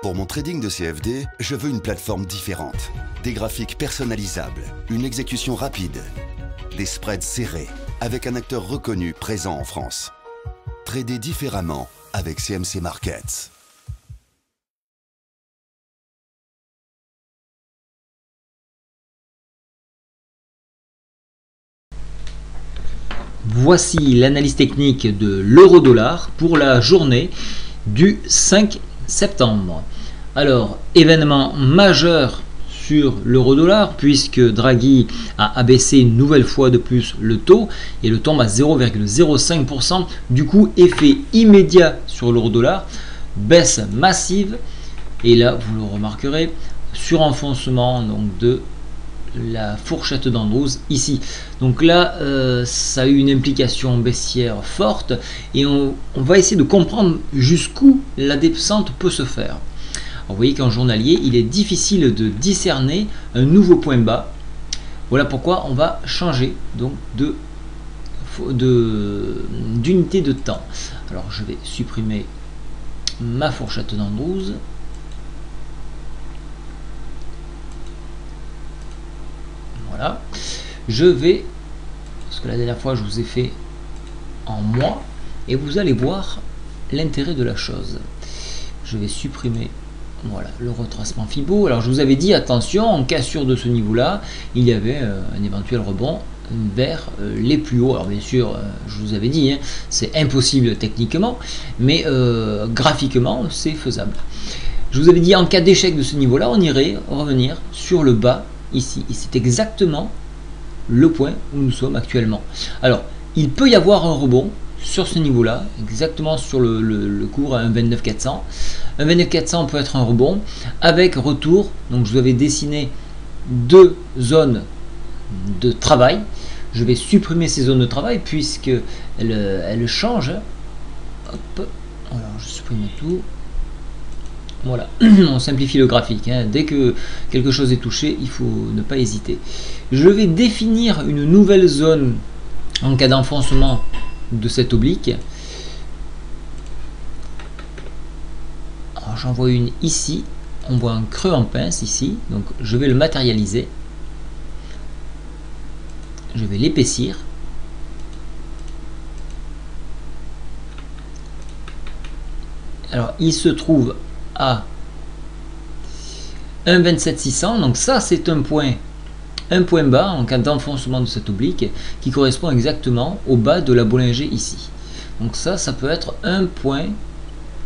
Pour mon trading de CFD, je veux une plateforme différente. Des graphiques personnalisables, une exécution rapide, des spreads serrés, avec un acteur reconnu présent en France. Trader différemment avec CMC Markets. Voici l'analyse technique de l'euro-dollar pour la journée du 5 septembre. Alors, événement majeur sur l'euro-dollar puisque Draghi a abaissé une nouvelle fois de plus le taux et le tombe à 0,05%. Du coup, effet immédiat sur l'euro-dollar, baisse massive et là, vous le remarquerez, surenfoncement donc de la fourchette d'Andrews ici. Donc là, ça a eu une implication baissière forte et on va essayer de comprendre jusqu'où la descente peut se faire. Alors, vous voyez qu'en journalier, il est difficile de discerner un nouveau point bas. Voilà pourquoi on va changer donc d'unité de temps. Alors je vais supprimer ma fourchette d'Andrews. Voilà, je vais, parce que la dernière fois je vous ai fait en mois, et vous allez voir l'intérêt de la chose. Je vais supprimer, voilà, le retracement Fibo. Alors je vous avais dit, attention, en cassure de ce niveau-là, il y avait un éventuel rebond vers les plus hauts. Alors bien sûr, je vous avais dit, hein, c'est impossible techniquement, mais graphiquement, c'est faisable. Je vous avais dit, en cas d'échec de ce niveau-là, on irait revenir sur le bas ici, et c'est exactement le point où nous sommes actuellement. Alors, il peut y avoir un rebond sur ce niveau-là, exactement sur le cours à 1,29 400. 1,29 400 peut être un rebond avec retour. Donc, je vous avais dessiné deux zones de travail. Je vais supprimer ces zones de travail puisque elles changent. Hop. Alors, je supprime tout. Voilà, on simplifie le graphique, hein. Dès que quelque chose est touché, il faut ne pas hésiter. Je vais définir une nouvelle zone en cas d'enfoncement de cette oblique. Alors j'en vois une ici, on voit un creux en pince ici, donc je vais le matérialiser. Je vais l'épaissir. Alors il se trouve à 1,27 600, donc ça c'est un point bas en cas d'enfoncement de cette oblique qui correspond exactement au bas de la Bollinger ici. Donc ça peut être un point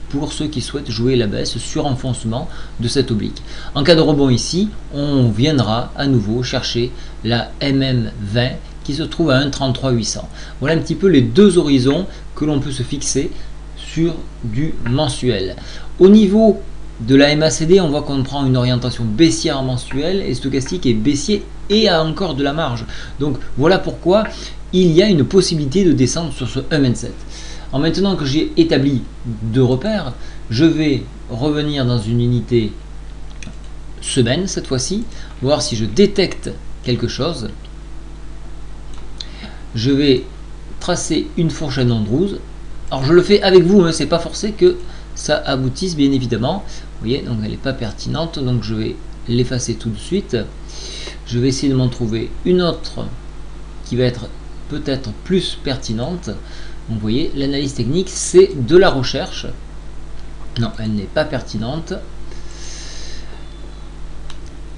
pour ceux qui souhaitent jouer la baisse sur enfoncement de cette oblique. En cas de rebond ici, on viendra à nouveau chercher la MM20 qui se trouve à 1,33 800. Voilà un petit peu les deux horizons que l'on peut se fixer sur du mensuel. Au niveau de la MACD, on voit qu'on prend une orientation baissière mensuelle et stochastique est baissier et a encore de la marge. Donc voilà pourquoi il y a une possibilité de descendre sur ce 1,27. Alors maintenant que j'ai établi deux repères, je vais revenir dans une unité semaine cette fois-ci, voir si je détecte quelque chose. Je vais tracer une fourchette d'Andrews. Alors je le fais avec vous, hein, c'est pas forcé que ça aboutisse bien évidemment. Vous voyez, donc elle n'est pas pertinente, donc je vais l'effacer tout de suite. Je vais essayer de m'en trouver une autre qui va être peut-être plus pertinente. Donc, vous voyez, l'analyse technique, c'est de la recherche. Non, elle n'est pas pertinente.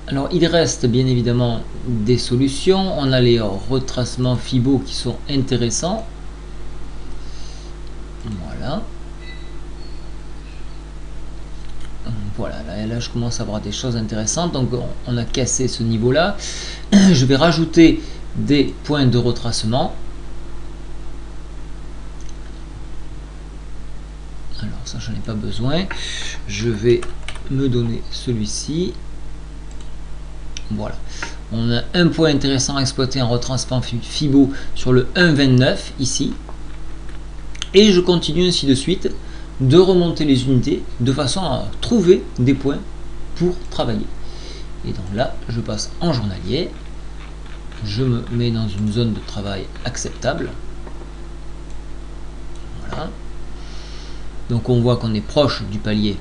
Alors, il reste bien évidemment des solutions. On a les retracements Fibo qui sont intéressants. Voilà. Voilà, là je commence à avoir des choses intéressantes. Donc on a cassé ce niveau là. Je vais rajouter des points de retracement. Alors ça j'en ai pas besoin. Je vais me donner celui-ci. Voilà. On a un point intéressant à exploiter en retracement Fibo sur le 1,29 ici. Et je continue ainsi de suite de remonter les unités de façon à trouver des points pour travailler. Et donc là, je passe en journalier. Je me mets dans une zone de travail acceptable. Voilà. Donc on voit qu'on est proche du palier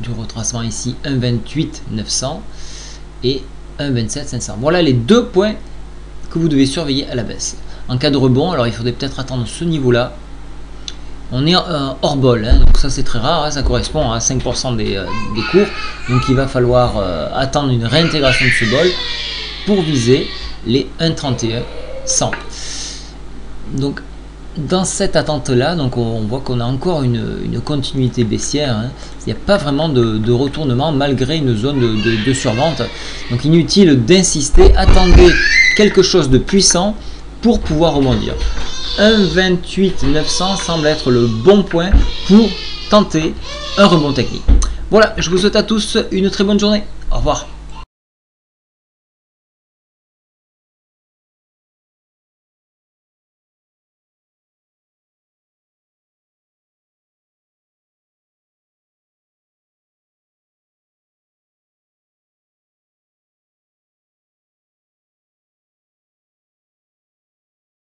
du retracement ici, 1,28 900 et 1,27 500. Voilà les deux points que vous devez surveiller à la baisse. En cas de rebond, alors il faudrait peut-être attendre ce niveau-là. On est hors bol, hein, donc ça c'est très rare, hein, ça correspond à 5% des cours. Donc il va falloir attendre une réintégration de ce bol pour viser les 1,31 100. Donc dans cette attente-là, donc on voit qu'on a encore une continuité baissière. Hein. Il n'y a pas vraiment de retournement malgré une zone de survente. Donc inutile d'insister, attendez quelque chose de puissant pour pouvoir rebondir. 1,28 900 semble être le bon point pour tenter un rebond technique. Voilà, je vous souhaite à tous une très bonne journée. Au revoir.